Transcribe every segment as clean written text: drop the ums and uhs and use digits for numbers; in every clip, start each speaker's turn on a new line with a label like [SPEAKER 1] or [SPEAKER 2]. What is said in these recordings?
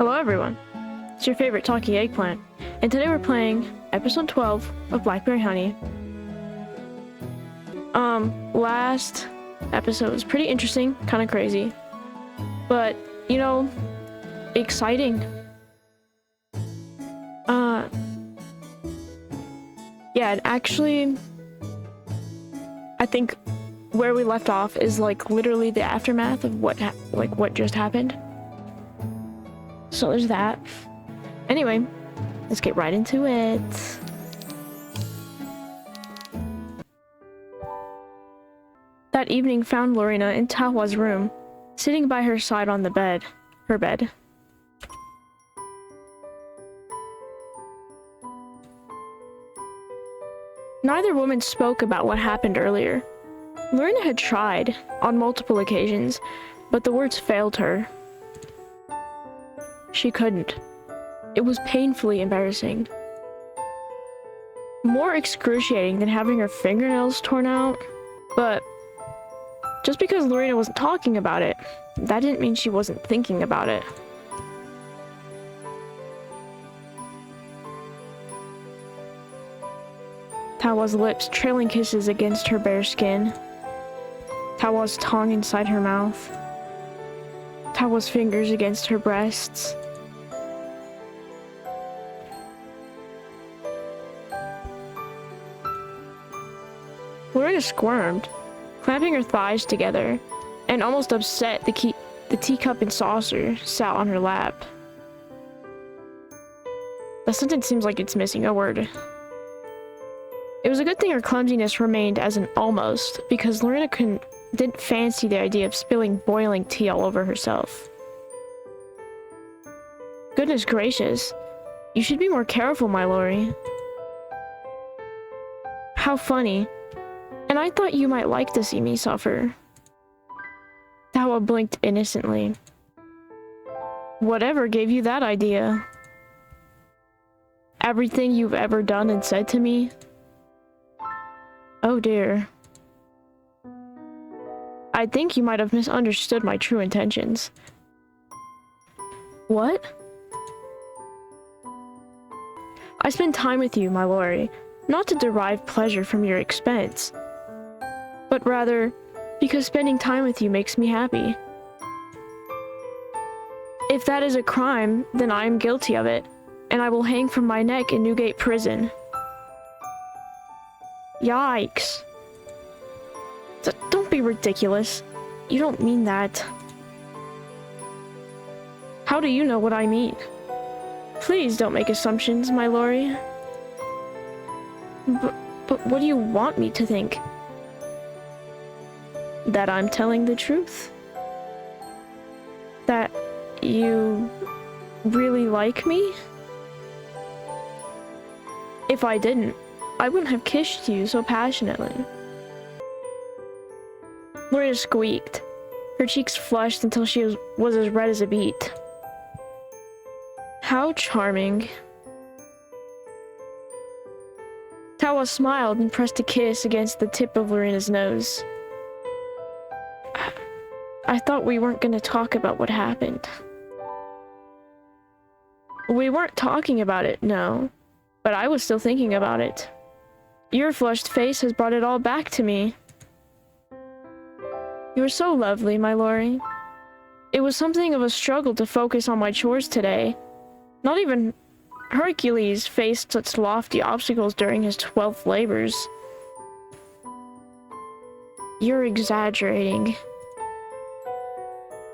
[SPEAKER 1] Hello everyone, it's your favorite talking eggplant, and today we're playing episode 12 of Blackberry Honey. Last episode was pretty interesting, kind of crazy, but, you know, exciting. Yeah, and actually, I think where we left off is like literally the aftermath of what just happened. So there's that. Anyway, let's get right into it. That evening found Lorena in Tawa's room, sitting by her side on her bed. Neither woman spoke about what happened earlier. Lorena had tried, on multiple occasions, but the words failed her. She couldn't. It was painfully embarrassing. More excruciating than having her fingernails torn out. But just because Lorena wasn't talking about it, that didn't mean she wasn't thinking about it. Tawa's lips trailing kisses against her bare skin. Tawa's tongue inside her mouth. Tawa's fingers against her breasts. Lorena squirmed, clamping her thighs together, and almost upset the teacup and saucer sat on her lap. The sentence seems like it's missing a word. It was a good thing her clumsiness remained as an almost, because Lorena didn't fancy the idea of spilling boiling tea all over herself. Goodness gracious, you should be more careful, my Lori. How funny. And I thought you might like to see me suffer. Tawa blinked innocently. Whatever gave you that idea? Everything you've ever done and said to me? Oh dear. I think you might have misunderstood my true intentions. What? I spend time with you, my Lori, not to derive pleasure from your expense, but rather because spending time with you makes me happy. If that is a crime, then I am guilty of it, and I will hang from my neck in Newgate Prison. Yikes. Don't be ridiculous. You don't mean that. How do you know what I mean? Please don't make assumptions, my Lori. But what do you want me to think? That I'm telling the truth? That you really like me? If I didn't, I wouldn't have kissed you so passionately. Lorena squeaked. Her cheeks flushed until she was as red as a beet. How charming. Tawa smiled and pressed a kiss against the tip of Lorena's nose. I thought we weren't going to talk about what happened. We weren't talking about it, no. But I was still thinking about it. Your flushed face has brought it all back to me. You were so lovely, my Lori. It was something of a struggle to focus on my chores today. Not even Hercules faced such lofty obstacles during his 12th labors. You're exaggerating.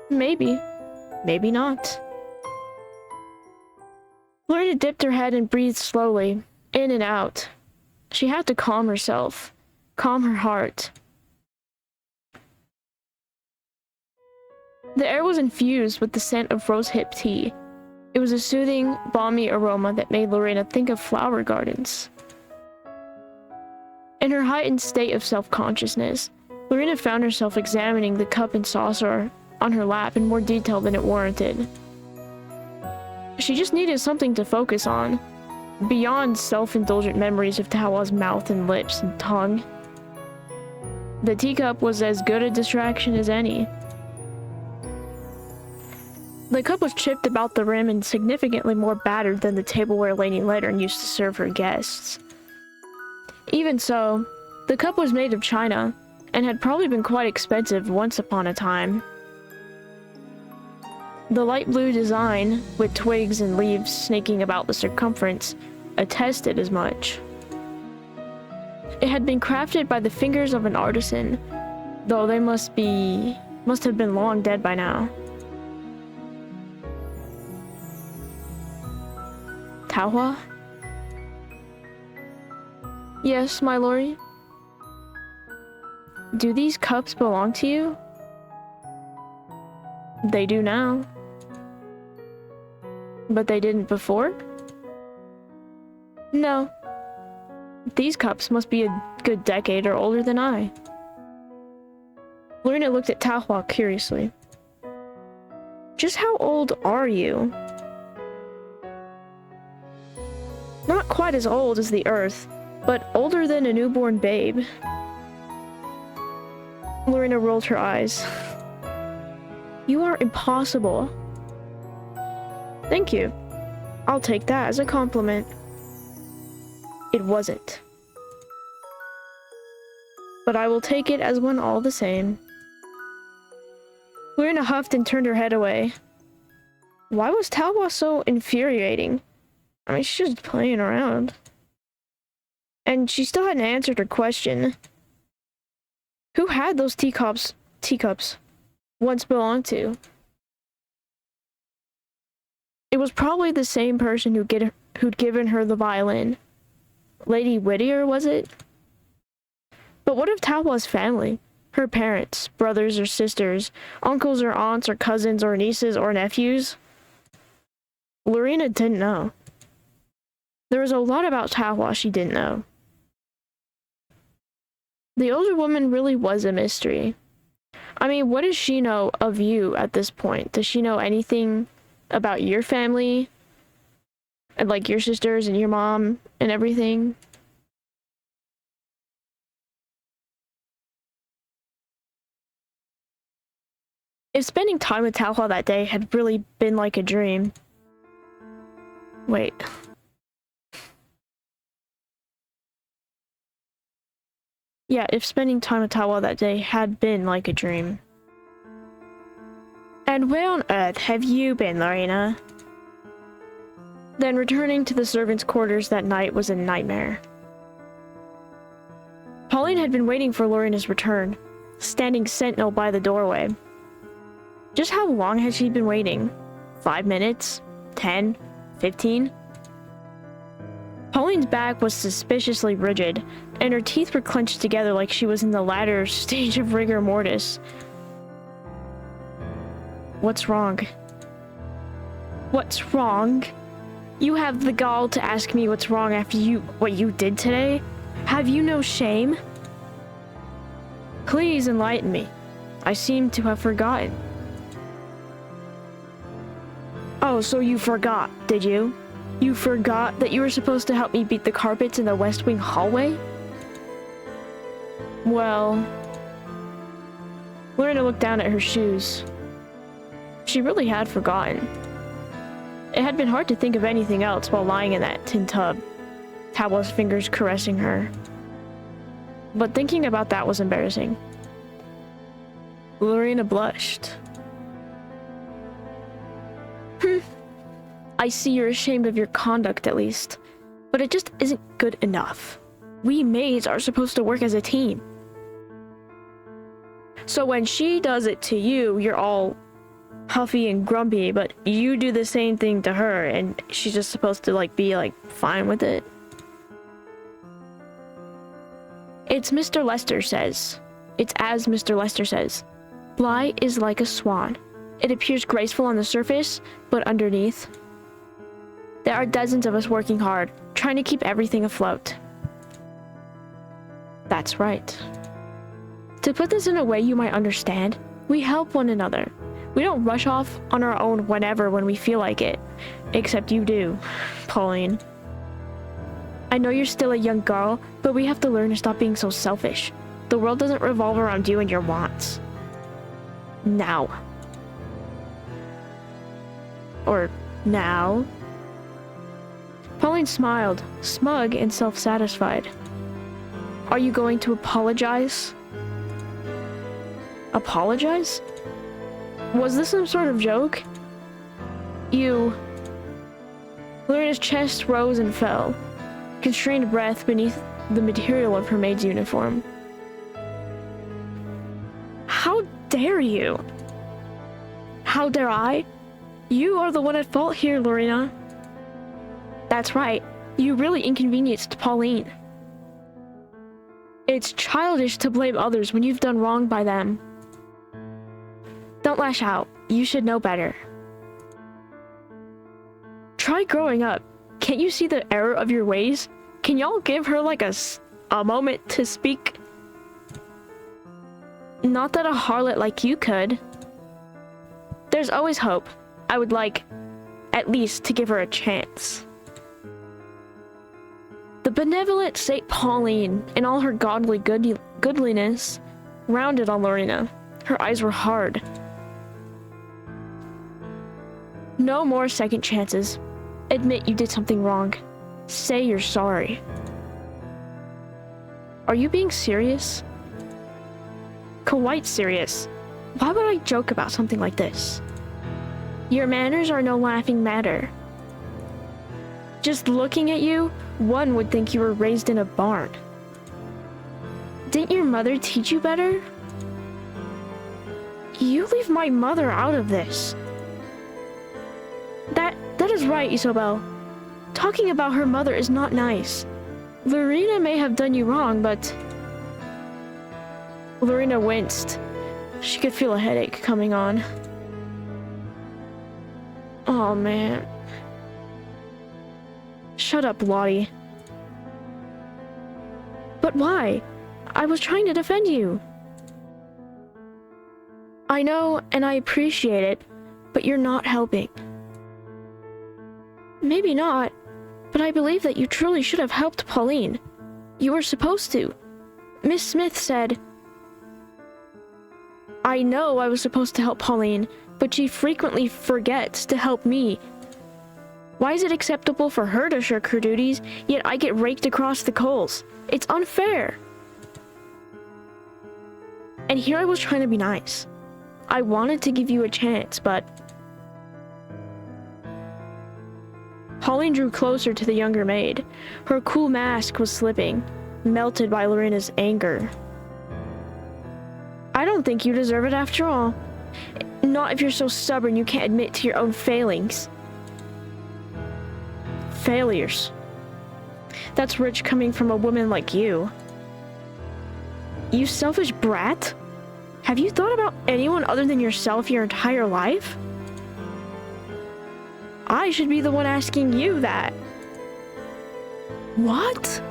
[SPEAKER 1] Maybe. Maybe not. Lorena dipped her head and breathed slowly, in and out. She had to calm herself, calm her heart. The air was infused with the scent of rosehip tea. It was a soothing, balmy aroma that made Lorena think of flower gardens. In her heightened state of self-consciousness, Lorena found herself examining the cup and saucer on her lap in more detail than it warranted. She just needed something to focus on, beyond self-indulgent memories of Tawa's mouth and lips and tongue. The teacup was as good a distraction as any. The cup was chipped about the rim and significantly more battered than the tableware Lady Lettern used to serve her guests. Even so, the cup was made of china, and had probably been quite expensive once upon a time. The light blue design, with twigs and leaves snaking about the circumference, attested as much. It had been crafted by the fingers of an artisan, though they must have been long dead by now. Taohua? Yes, my lord? Do these cups belong to you? They do now. But they didn't before? No. These cups must be a good decade or older than I. Lorena looked at Taohua curiously. Just how old are you? Not quite as old as the Earth, but older than a newborn babe. Lorena rolled her eyes. You are impossible. Thank you. I'll take that as a compliment. It wasn't. But I will take it as one all the same. Lorena huffed and turned her head away. Why was Taohua so infuriating? I mean, she's just playing around. And she still hadn't answered her question. Who had those teacups once belonged to? It was probably the same person who'd given her the violin. Lady Whittier, was it? But what of Taohua's family? Her parents, brothers or sisters, uncles or aunts or cousins or nieces or nephews? Lorena didn't know. There was a lot about Taohua she didn't know. The older woman really was a mystery. I mean, what does she know of you at this point? Does she know anything about your family? And like your sisters and your mom and everything? If spending time with Taohua that day had really been like a dream... Wait... Yeah, if spending time with Taohua that day had been like a dream. And where on earth have you been, Lorena? Then returning to the servants' quarters that night was a nightmare. Pauline had been waiting for Lorena's return, standing sentinel by the doorway. Just how long had she been waiting? 5 minutes? 10? 15? Pauline's back was suspiciously rigid, and her teeth were clenched together like she was in the latter stage of rigor mortis. What's wrong? What's wrong? You have the gall to ask me what's wrong after what you did today? Have you no shame? Please enlighten me. I seem to have forgotten. Oh, so you forgot, did you? You forgot that you were supposed to help me beat the carpets in the West Wing hallway? Well... Lorena looked down at her shoes. She really had forgotten. It had been hard to think of anything else while lying in that tin tub, Taohua's fingers caressing her. But thinking about that was embarrassing. Lorena blushed. I see you're ashamed of your conduct at least, but it just isn't good enough. We maids are supposed to work as a team. So when she does it to you, you're all huffy and grumpy, but you do the same thing to her and she's just supposed to be fine with it. It's Mr. Lester says. It's as Mr. Lester says. Bly is like a swan. It appears graceful on the surface, but underneath... There are dozens of us working hard, trying to keep everything afloat. That's right. To put this in a way you might understand, we help one another. We don't rush off on our own when we feel like it. Except you do, Pauline. I know you're still a young girl, but we have to learn to stop being so selfish. The world doesn't revolve around you and your wants. Now. Or now? Pauline smiled, smug and self-satisfied. Are you going to apologize? Apologize? Was this some sort of joke? Lorena's chest rose and fell, constrained breath beneath the material of her maid's uniform. How dare you? How dare I? You are the one at fault here, Lorena. That's right. You really inconvenienced Pauline. It's childish to blame others when you've done wrong by them. Don't lash out. You should know better. Try growing up. Can't you see the error of your ways? Can y'all give her like a moment to speak? Not that a harlot like you could. There's always hope. I would like, at least, to give her a chance. The benevolent Saint Pauline, in all her godly goodliness, rounded on Lorena. Her eyes were hard. No more second chances. Admit you did something wrong. Say you're sorry. Are you being serious? Quite serious. Why would I joke about something like this? Your manners are no laughing matter. Just looking at you, one would think you were raised in a barn. Didn't your mother teach you better? You leave my mother out of this. That is right, Isobel. Talking about her mother is not nice. Lorena may have done you wrong, but... Lorena winced. She could feel a headache coming on. Oh, man. Shut up, Lottie. But why? I was trying to defend you. I know, and I appreciate it, but you're not helping. Maybe not, but I believe that you truly should have helped Pauline. You were supposed to. Miss Smith said... I know I was supposed to help Pauline, but she frequently forgets to help me. Why is it acceptable for her to shirk her duties, yet I get raked across the coals? It's unfair. And here I was trying to be nice. I wanted to give you a chance, but... Pauline drew closer to the younger maid. Her cool mask was slipping, melted by Lorena's anger. I don't think you deserve it after all. Not if you're so stubborn you can't admit to your own failings. Failures. That's rich coming from a woman like you. You selfish brat? Have you thought about anyone other than yourself your entire life? I should be the one asking you that. What?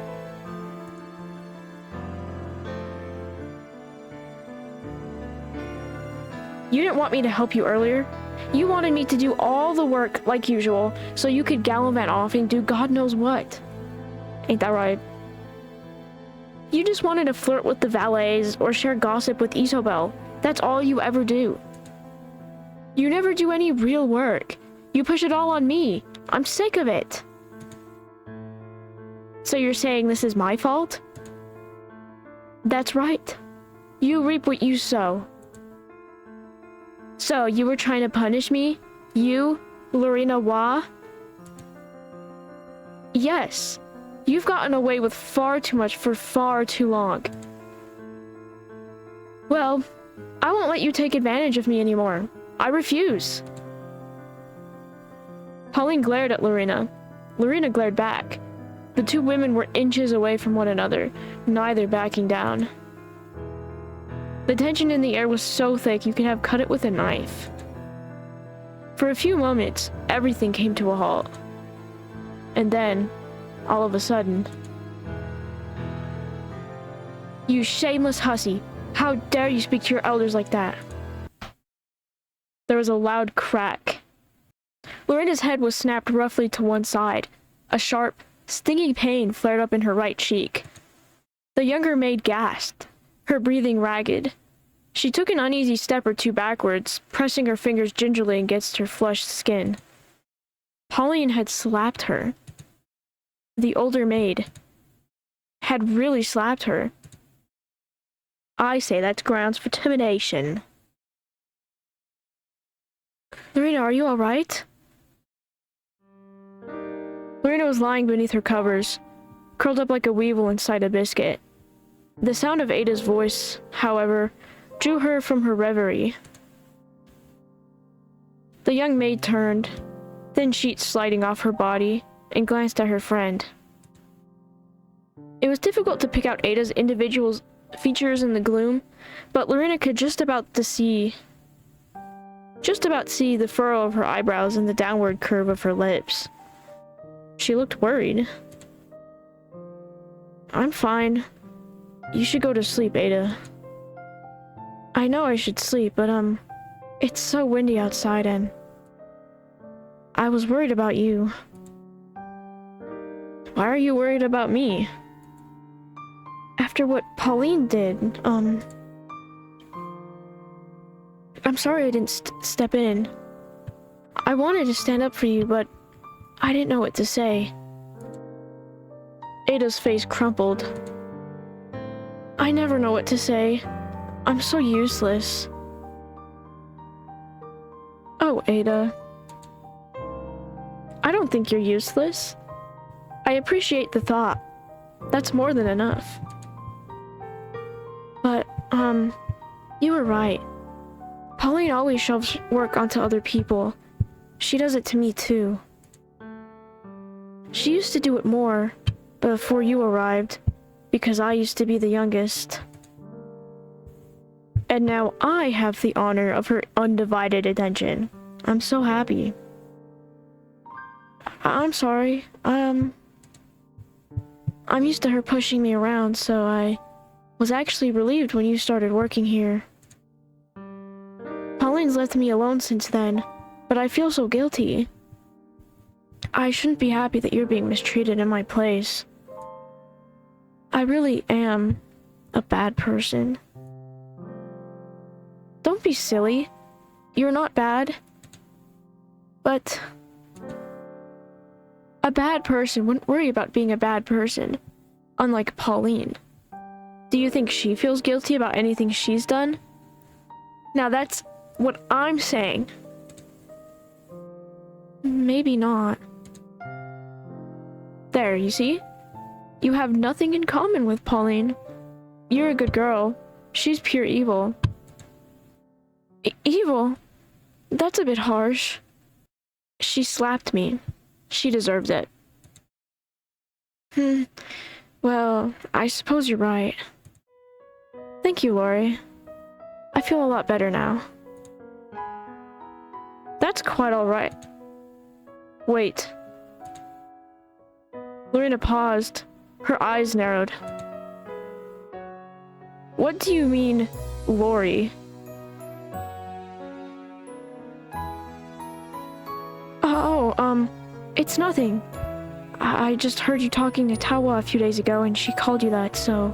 [SPEAKER 1] You didn't want me to help you earlier. You wanted me to do all the work like usual so you could gallivant off and do God knows what. Ain't that right? You just wanted to flirt with the valets or share gossip with Isobel. That's all you ever do. You never do any real work. You push it all on me. I'm sick of it. So you're saying this is my fault? That's right. You reap what you sow. So you were trying to punish me? You, Lorena Waugh? Yes. You've gotten away with far too much for far too long. Well, I won't let you take advantage of me anymore. I refuse. Pauline glared at Lorena. Lorena glared back. The two women were inches away from one another, neither backing down. The tension in the air was so thick you could have cut it with a knife. For a few moments, everything came to a halt. And then, all of a sudden... You shameless hussy! How dare you speak to your elders like that? There was a loud crack. Lorena's head was snapped roughly to one side. A sharp, stinging pain flared up in her right cheek. The younger maid gasped, her breathing ragged. She took an uneasy step or two backwards, pressing her fingers gingerly against her flushed skin. Pauline had slapped her. The older maid had really slapped her. I say that's grounds for termination. Lorena, are you all right? Lorena was lying beneath her covers, curled up like a weevil inside a biscuit. The sound of Ada's voice, however, drew her from her reverie. The young maid turned, thin sheets sliding off her body, and glanced at her friend. It was difficult to pick out Ada's individual features in the gloom, but Lorena could just about see the furrow of her eyebrows and the downward curve of her lips. She looked worried. I'm fine. You should go to sleep, Ada. I know I should sleep, but it's so windy outside and I was worried about you. Why are you worried about me? After what Pauline did, I'm sorry I didn't step in. I wanted to stand up for you, but I didn't know what to say. Ada's face crumpled. I never know what to say. I'm so useless. Oh, Ada. I don't think you're useless. I appreciate the thought. That's more than enough. But, you were right. Pauline always shoves work onto other people. She does it to me too. She used to do it more before you arrived, because I used to be the youngest. And now I have the honor of her undivided attention. I'm so happy. I'm sorry. I'm used to her pushing me around, so I was actually relieved when you started working here. Pauline's left me alone since then, but I feel so guilty. I shouldn't be happy that you're being mistreated in my place. I really am a bad person. Don't be silly. You're not bad. But a bad person wouldn't worry about being a bad person, unlike Pauline. Do you think she feels guilty about anything she's done? Now that's what I'm saying. Maybe not. There, you see? You have nothing in common with Pauline. You're a good girl. She's pure evil. Evil? That's a bit harsh. She slapped me. She deserves it. Well, I suppose you're right. Thank you, Lori. I feel a lot better now. That's quite all right. Wait. Lorena paused. Her eyes narrowed. What do you mean, Lori? It's nothing. I just heard you talking to Tawa a few days ago and she called you that, so...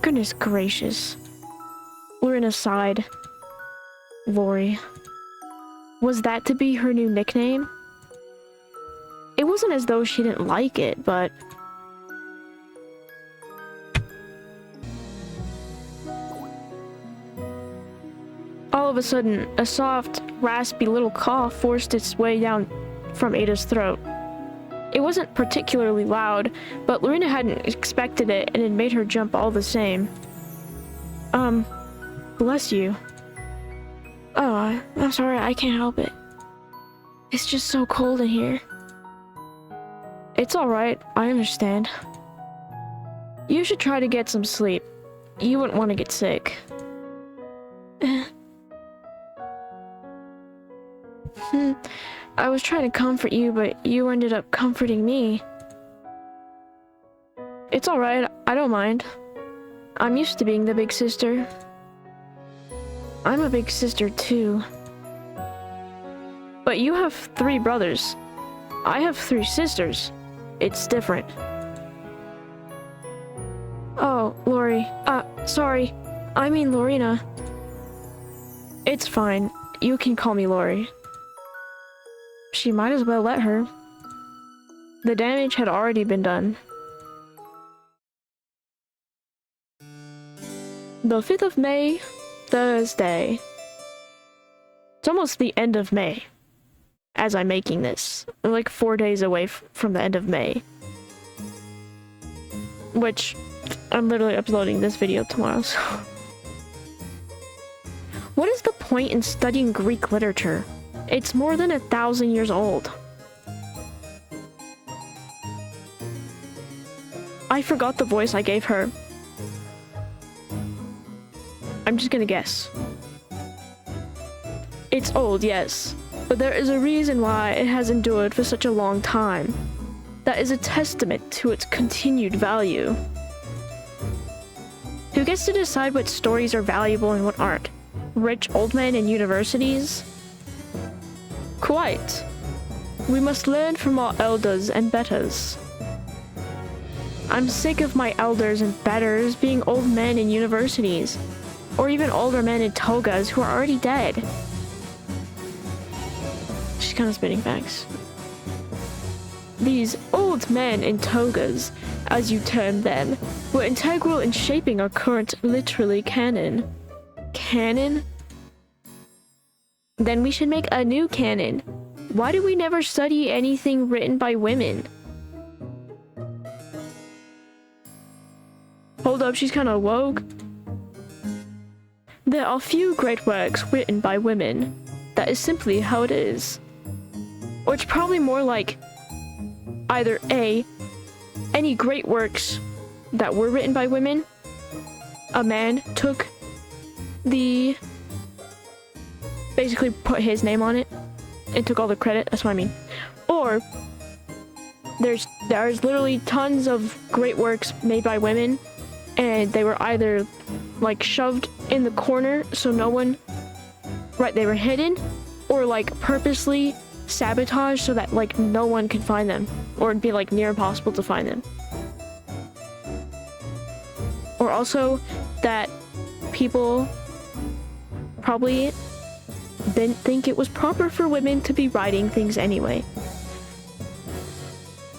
[SPEAKER 1] Goodness gracious. Lorena sighed. Lori. Was that to be her new nickname? It wasn't as though she didn't like it, but... All of a sudden, a soft, raspy little cough forced its way down from Ada's throat. It wasn't particularly loud, but Lorena hadn't expected it and it made her jump all the same. Bless you. Oh, I'm sorry, I can't help it. It's just so cold in here. It's alright, I understand. You should try to get some sleep. You wouldn't want to get sick. I was trying to comfort you, but you ended up comforting me. It's alright, I don't mind. I'm used to being the big sister. I'm a big sister too. But you have 3 brothers. I have 3 sisters. It's different. Oh, Lori. Sorry. I mean Lorena. It's fine. You can call me Lori. She might as well let her. The damage had already been done. The 5th of May, Thursday. It's almost the end of May as I'm making this. I'm like 4 days away from the end of May. Which, I'm literally uploading this video tomorrow, so... What is the point in studying Greek literature? It's more than 1,000 years old. I forgot the voice I gave her. I'm just gonna guess. It's old, yes, but there is a reason why it has endured for such a long time. That is a testament to its continued value. Who gets to decide what stories are valuable and what aren't? Rich old men in universities? Quite. We must learn from our elders and betters. I'm sick of my elders and betters being old men in universities, or even older men in togas who are already dead. She's kind of spitting facts. These old men in togas, as you term them, were integral in shaping our current literary canon. Canon? Then we should make a new canon. Why do we never study anything written by women? Hold up, she's kind of woke. There are few great works written by women. That is simply how it is. Or it's probably more like either A, any great works that were written by women, a man took basically put his name on it and took all the credit. That's what I mean. Or there's literally tons of great works made by women, and they were either like shoved in the corner so no one, right, they were hidden, or like purposely sabotaged so that like no one could find them, or it'd be like near impossible to find them. Or also that people probably didn't think it was proper for women to be writing things anyway.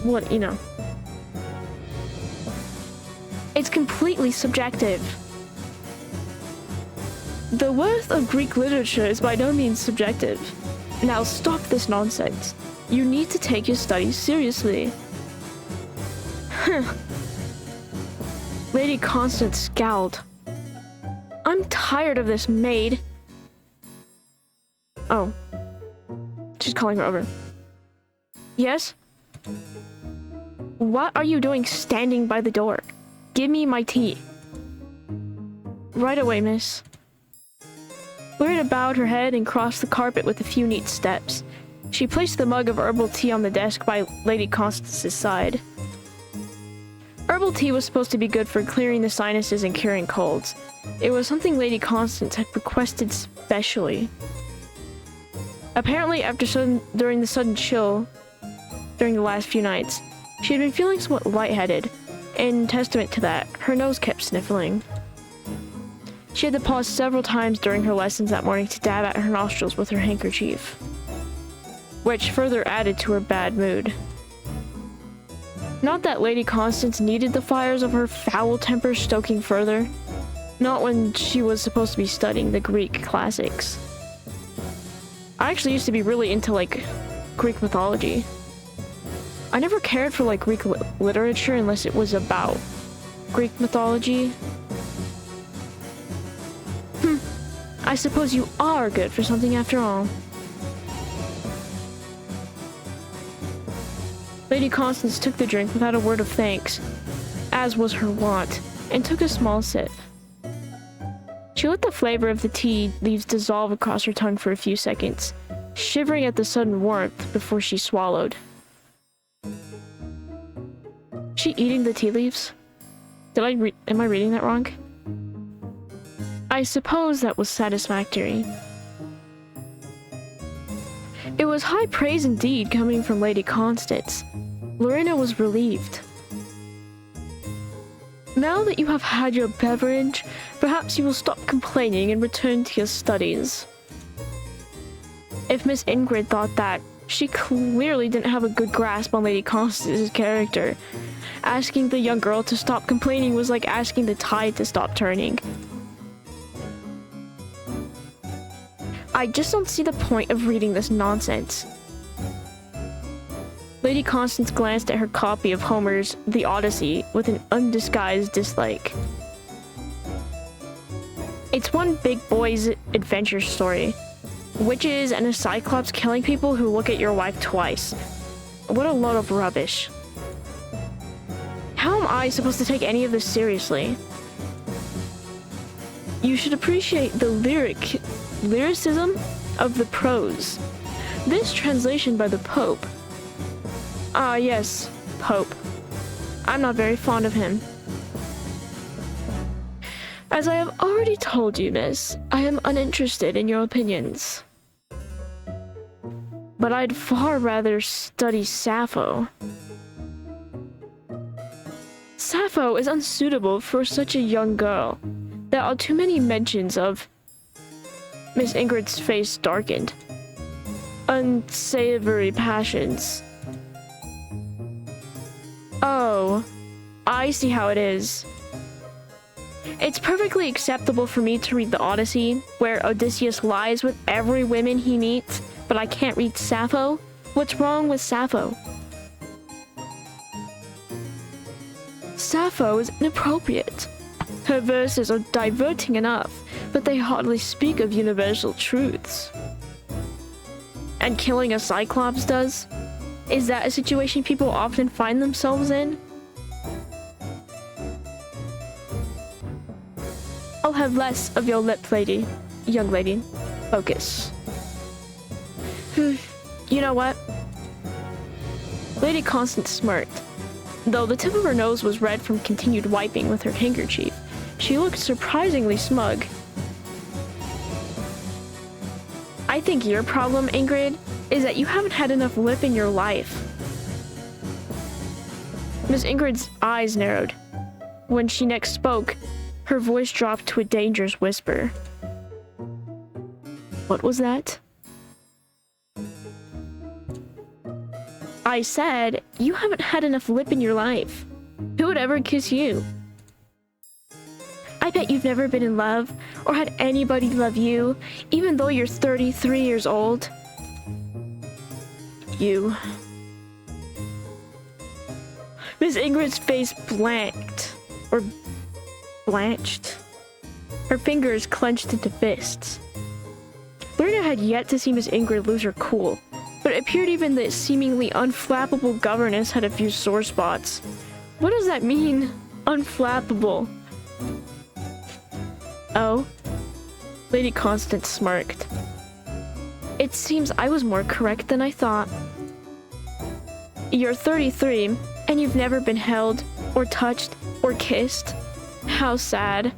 [SPEAKER 1] What, you know. It's completely subjective. The worth of Greek literature is by no means subjective. Now stop this nonsense. You need to take your studies seriously. Lady Constance scowled. I'm tired of this maid. Oh. She's calling her over. Yes? What are you doing standing by the door? Give me my tea. Right away, miss. Lorena bowed her head and crossed the carpet with a few neat steps. She placed the mug of herbal tea on the desk by Lady Constance's side. Herbal tea was supposed to be good for clearing the sinuses and curing colds. It was something Lady Constance had requested specially. Apparently, during the sudden chill during the last few nights, she had been feeling somewhat lightheaded. In testament to that, her nose kept sniffling. She had to pause several times during her lessons that morning to dab at her nostrils with her handkerchief, which further added to her bad mood. Not that Lady Constance needed the fires of her foul temper stoking further. Not when she was supposed to be studying the Greek classics. I actually used to be really into, like, Greek mythology. I never cared for, like, Greek literature unless it was about Greek mythology. I suppose you are good for something after all. Lady Constance took the drink without a word of thanks, as was her wont, and took a small sip. She let the flavor of the tea leaves dissolve across her tongue for a few seconds, shivering at the sudden warmth before she swallowed. She eating the tea leaves? Am I reading that wrong? I suppose that was satisfactory. It was high praise indeed coming from Lady Constance. Lorena was relieved. Now that you have had your beverage, perhaps you will stop complaining and return to your studies. If Miss Ingrid thought that She clearly didn't have a good grasp on Lady Constance's character. Asking the young girl to stop complaining was like asking the tide to stop turning. I just don't see the point of reading this nonsense. Lady Constance glanced at her copy of Homer's The Odyssey with an undisguised dislike. It's one big boy's adventure story. Witches and a cyclops killing people who look at your wife twice. What a load of rubbish. How am I supposed to take any of this seriously? You should appreciate the lyricism of the prose. This translation by the Pope. Ah, yes, Pope. I'm not very fond of him. As I have already told you, miss, I am uninterested in your opinions. But I'd far rather study Sappho. Sappho is unsuitable for such a young girl. There are too many mentions of... Miss Ingrid's face darkened. Unsavory passions. Oh, I see how it is. It's perfectly acceptable for me to read the Odyssey, where Odysseus lies with every woman he meets, but I can't read Sappho? What's wrong with Sappho? Sappho is inappropriate. Her verses are diverting enough, but they hardly speak of universal truths. And killing a cyclops does? Is that a situation people often find themselves in? I'll have less of your lip, young lady. Focus. You know what? Lady Constance smirked. Though the tip of her nose was red from continued wiping with her handkerchief, she looked surprisingly smug. I think your problem, Ingrid, is that you haven't had enough lip in your life. Miss Ingrid's eyes narrowed. When she next spoke, her voice dropped to a dangerous whisper. What was that? I said, you haven't had enough lip in your life. Who would ever kiss you? I bet you've never been in love, or had anybody love you, even though you're 33 years old. You. Miss Ingrid's face blanched. Her fingers clenched into fists. Lorna had yet to see Miss Ingrid lose her cool, but it appeared even the seemingly unflappable governess had a few sore spots. What does that mean? Unflappable. Oh? Lady Constance smirked. It seems I was more correct than I thought. You're 33, and you've never been held, or touched, or kissed. How sad.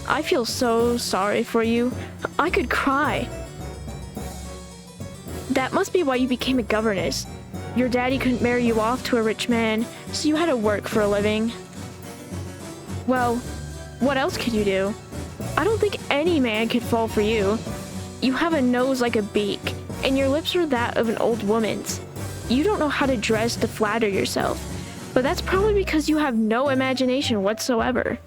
[SPEAKER 1] I feel so sorry for you. I could cry. That must be why you became a governess. Your daddy couldn't marry you off to a rich man, so you had to work for a living. Well, what else could you do? I don't think any man could fall for you. You have a nose like a beak, and your lips are that of an old woman's. You don't know how to dress to flatter yourself, but that's probably because you have no imagination whatsoever.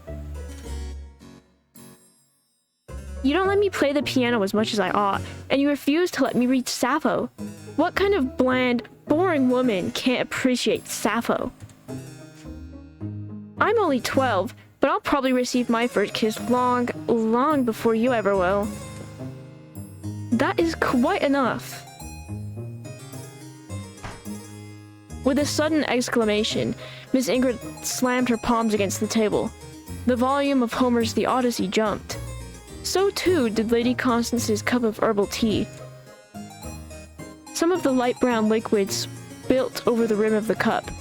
[SPEAKER 1] You don't let me play the piano as much as I ought, and you refuse to let me read Sappho. What kind of bland, boring woman can't appreciate Sappho? I'm only 12, but I'll probably receive my first kiss long, long before you ever will. That is quite enough. With a sudden exclamation, Miss Ingrid slammed her palms against the table. The volume of Homer's The Odyssey jumped. So too did Lady Constance's cup of herbal tea. Some of the light brown liquid spilt over the rim of the cup.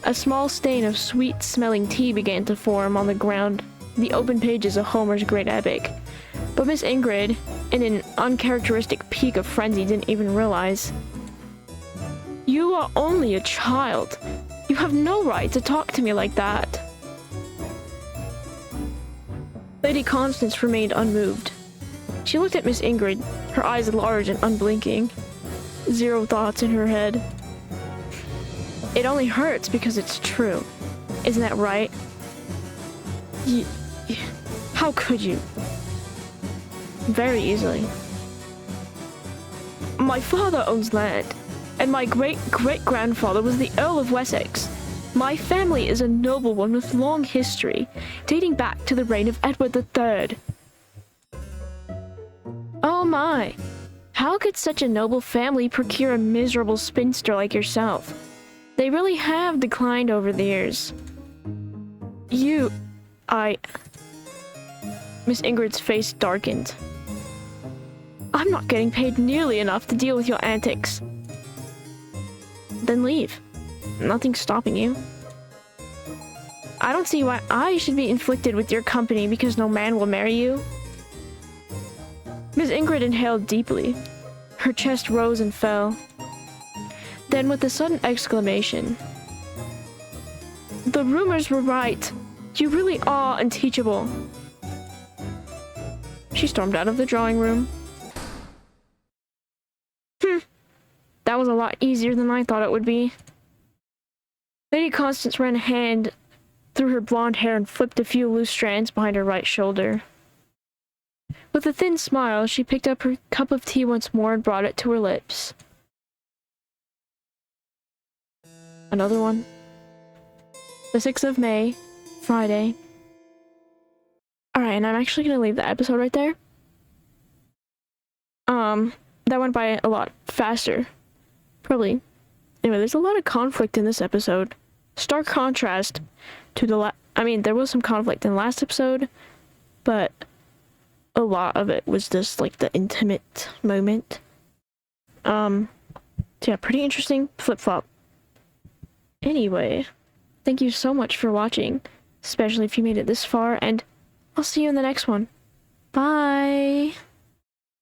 [SPEAKER 1] A small stain of sweet-smelling tea began to form on the ground, the open pages of Homer's great epic. But Miss Ingrid, in an uncharacteristic peak of frenzy, didn't even realize. You are only a child. You have no right to talk to me like that. Lady Constance remained unmoved. She looked at Miss Ingrid, her eyes large and unblinking. zero thoughts in her head. It only hurts because it's true. Isn't that right? How could you? Very easily. My father owns land, and my great-great-grandfather was the Earl of Wessex. My family is a noble one with long history, dating back to the reign of Edward III. Oh my! How could such a noble family procure a miserable spinster like yourself? They really have declined over the years. Miss Ingrid's face darkened. I'm not getting paid nearly enough to deal with your antics. Then leave. Nothing's stopping you. I don't see why I should be inflicted with your company because no man will marry you. Miss Ingrid inhaled deeply. Her chest rose and fell. Then with a sudden exclamation. The rumors were right. You really are unteachable. She stormed out of the drawing room. That was a lot easier than I thought it would be. Lady Constance ran a hand through her blonde hair and flipped a few loose strands behind her right shoulder. With a thin smile, she picked up her cup of tea once more and brought it to her lips. Another one. The 6th of May, Friday. Alright, and I'm actually gonna leave the episode right there. That went by a lot faster. Probably. Anyway, there's a lot of conflict in this episode. Stark contrast to the there was some conflict in the last episode, but a lot of it was just like the intimate moment. So yeah, pretty interesting flip-flop. Anyway, thank you so much for watching, especially if you made it this far, and I'll see you in the next one. Bye!